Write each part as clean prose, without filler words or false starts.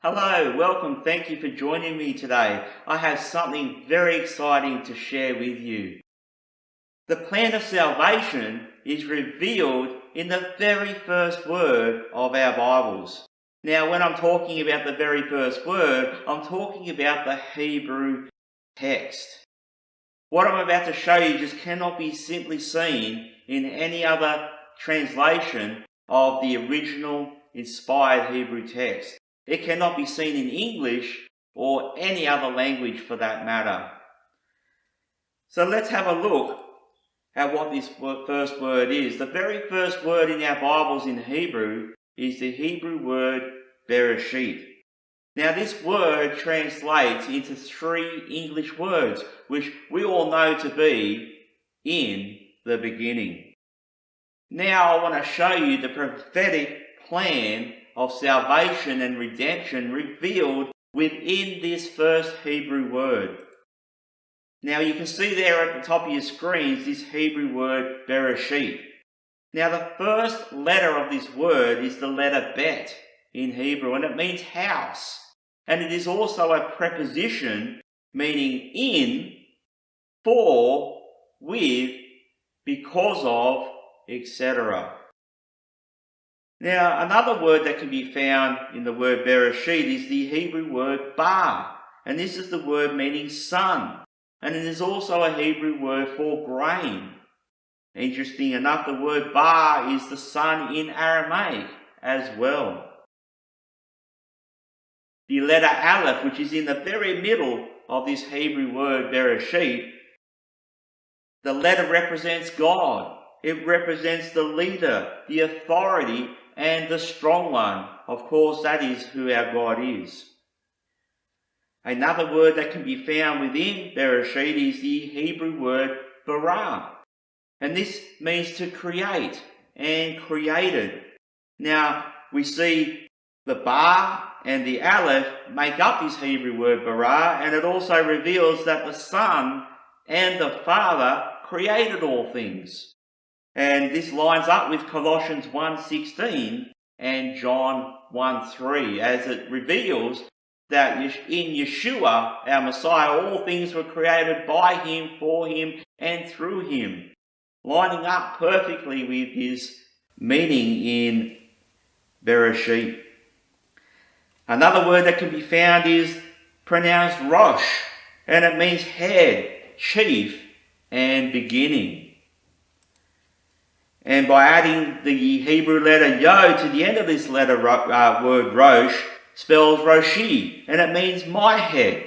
Hello, welcome. Thank you for joining me today. I have something very exciting to share with you. The plan of salvation is revealed in the very first word of our Bibles. Now, when I'm talking about the very first word, I'm talking about the Hebrew text. What I'm about to show you just cannot be simply seen in any other translation of the original inspired Hebrew text. It cannot be seen in English or any other language for that matter. So let's have a look at what this first word is. The very first word in our Bibles in Hebrew is the Hebrew word Bereshit. Now this word translates into three English words, which we all know to be in the beginning. Now I want to show you the prophetic plan of salvation and redemption revealed within this first Hebrew word. Now you can see there at the top of your screens this Hebrew word Bereshit. Now the first letter of this word is the letter Bet in Hebrew, and it means house. And it is also a preposition meaning in, for, with, because of, etc. Now, another word that can be found in the word Bereshit is the Hebrew word Bar, and this is the word meaning sun, and it is also a Hebrew word for grain. Interesting enough, the word Bar is the sun in Aramaic as well. The letter Aleph, which is in the very middle of this Hebrew word Bereshit, the letter represents God. It represents the leader, the authority, and the strong one. Of course, that is who our God is. Another word that can be found within Bereshit is the Hebrew word bara. And this means to create and created. Now, we see the bar and the aleph make up this Hebrew word bara, and it also reveals that the Son and the Father created all things. And this lines up with Colossians 1:16 and John 1:3, as it reveals that in Yeshua, our Messiah, all things were created by him, for him, and through him, lining up perfectly with his meaning in Bereshit. Another word that can be found is pronounced Rosh, and it means head, chief, and beginning. And by adding the Hebrew letter Yod to the end of this letter word Rosh, spells Roshi, and it means my head.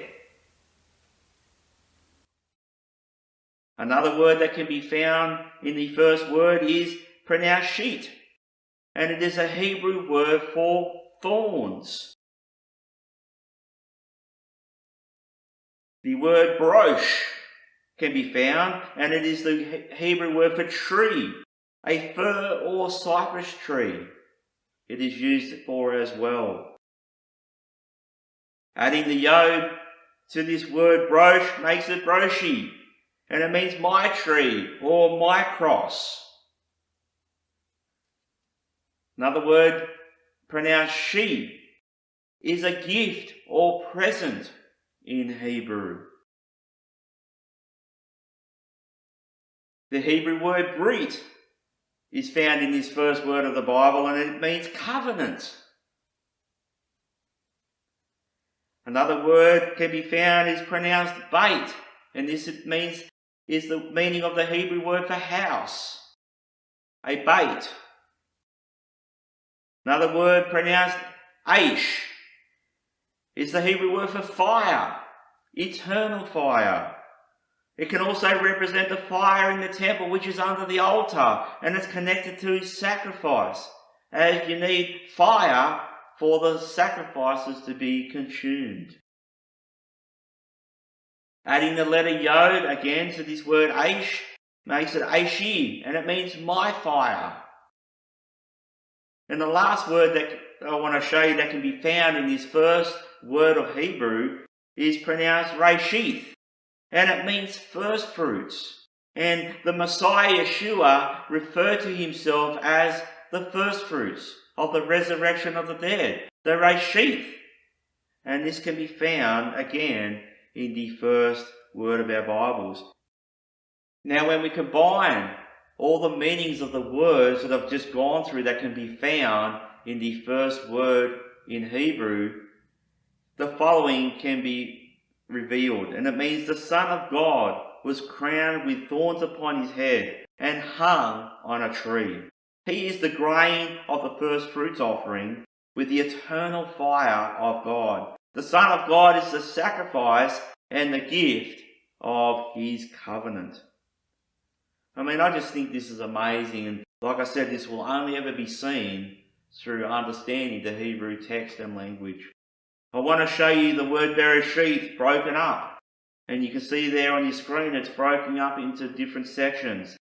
Another word that can be found in the first word is pronounced Shit, and it is a Hebrew word for thorns. The word brosh can be found, and it is the Hebrew word for tree, a fir or cypress tree. It is used for as well. Adding the yod to this word brosh makes it broshi, and it means my tree or my cross. Another word pronounced she is a gift or present in Hebrew. The Hebrew word brit is found in this first word of the Bible, and it means covenant. Another word can be found is pronounced bait, and this is the meaning of the Hebrew word for house, a bait. Another word pronounced aish is the Hebrew word for fire, eternal fire. It can also represent the fire in the temple, which is under the altar, and it's connected to his sacrifice, as you need fire for the sacrifices to be consumed. Adding the letter yod again to this word aish makes it aishi, and it means my fire. And the last word that I want to show you that can be found in this first word of Hebrew is pronounced reshith, and it means first fruits. And the Messiah Yeshua referred to himself as the first fruits of the resurrection of the dead, the reshith. And this can be found again in the first word of our Bibles. Now when we combine all the meanings of the words that I've just gone through that can be found in the first word in Hebrew, the following can be revealed. And it means the Son of God was crowned with thorns upon his head and hung on a tree. He is the grain of the first fruits offering with the eternal fire of God. The Son of God is the sacrifice and the gift of his covenant. I just think this is amazing, and like I said, this will only ever be seen through understanding the Hebrew text and language. I want to show you the word Bereshit broken up, and you can see there on your screen it's broken up into different sections.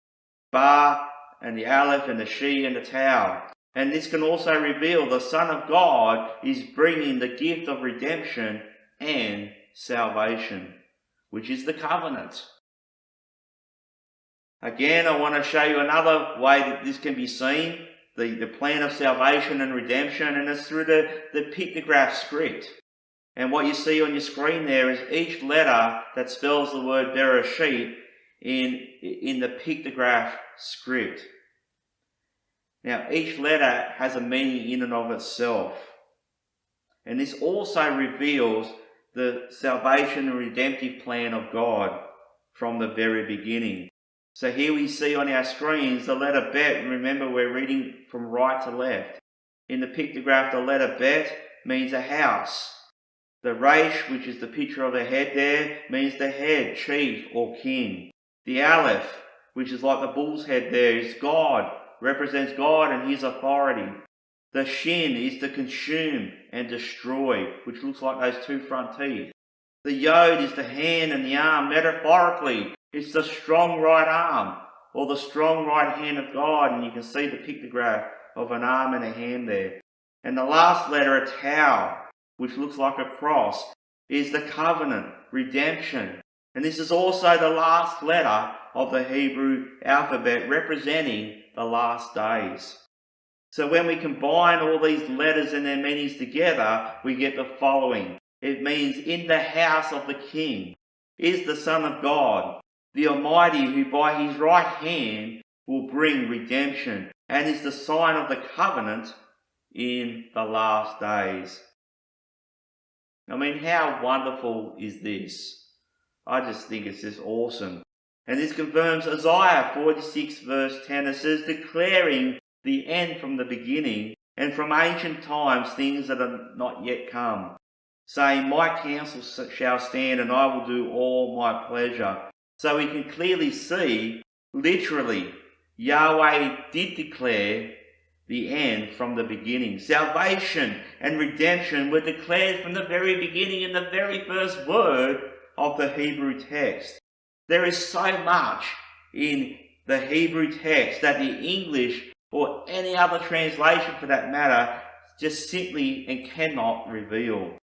Bar and the Aleph and the She and the Tau. And this can also reveal the Son of God is bringing the gift of redemption and salvation, which is the covenant. Again, I want to show you another way that this can be seen, the plan of salvation and redemption, and it's through the pictograph script. And what you see on your screen there is each letter that spells the word Bereshit in the pictograph script. Now, each letter has a meaning in and of itself. And this also reveals the salvation and redemptive plan of God from the very beginning. So here we see on our screens the letter Bet. Remember, we're reading from right to left. In the pictograph, the letter Bet means a house. The Resh, which is the picture of a head there, means the head, chief or king. The Aleph, which is like the bull's head there, is God, represents God and his authority. The Shin is to consume and destroy, which looks like those two front teeth. The Yod is the hand and the arm. Metaphorically, it's the strong right arm or the strong right hand of God, and you can see the pictograph of an arm and a hand there. And the last letter, a Tau, which looks like a cross, is the covenant, redemption. And this is also the last letter of the Hebrew alphabet, representing the last days. So when we combine all these letters and their meanings together, we get the following. It means in the house of the King is the Son of God, the Almighty, who by his right hand will bring redemption and is the sign of the covenant in the last days. How wonderful is this? I just think it's just awesome. And this confirms Isaiah 46 verse 10. It says, declaring the end from the beginning and from ancient times things that are not yet come, saying, my counsel shall stand and I will do all my pleasure. So we can clearly see, literally, Yahweh did declare the end from the beginning. Salvation and redemption were declared from the very beginning in the very first word of the Hebrew text. There is so much in the Hebrew text that the English or any other translation for that matter just simply and cannot reveal.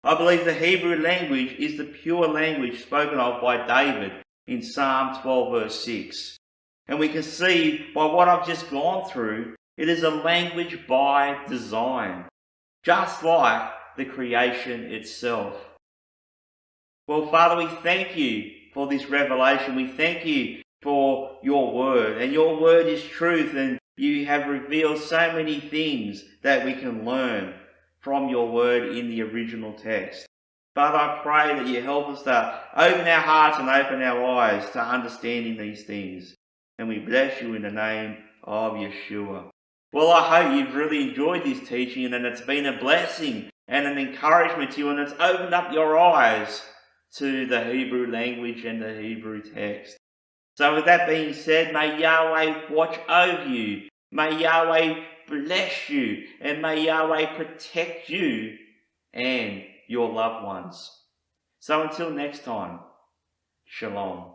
I believe the Hebrew language is the pure language spoken of by David in Psalm 12 verse 6. And we can see by what I've just gone through, it is a language by design, just like the creation itself. Well, Father, we thank you for this revelation. We thank you for your word. And your word is truth, and you have revealed so many things that we can learn from your word in the original text. Father, I pray that you help us to open our hearts and open our eyes to understanding these things. And we bless you in the name of Yeshua. Well, I hope you've really enjoyed this teaching and it's been a blessing and an encouragement to you, and it's opened up your eyes to the Hebrew language and the Hebrew text. So with that being said, may Yahweh watch over you. May Yahweh bless you, and may Yahweh protect you and your loved ones. So until next time, Shalom.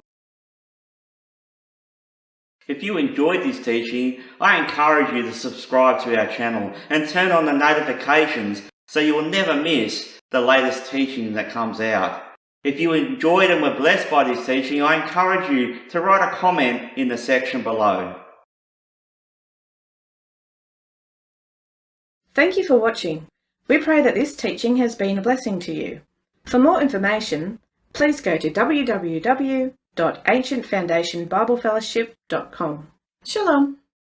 If you enjoyed this teaching, I encourage you to subscribe to our channel and turn on the notifications so you will never miss the latest teaching that comes out. If you enjoyed and were blessed by this teaching, I encourage you to write a comment in the section below. Thank you for watching. We pray that this teaching has been a blessing to you. For more information, please go to www.ancientfoundationbiblefellowship.com. Shalom.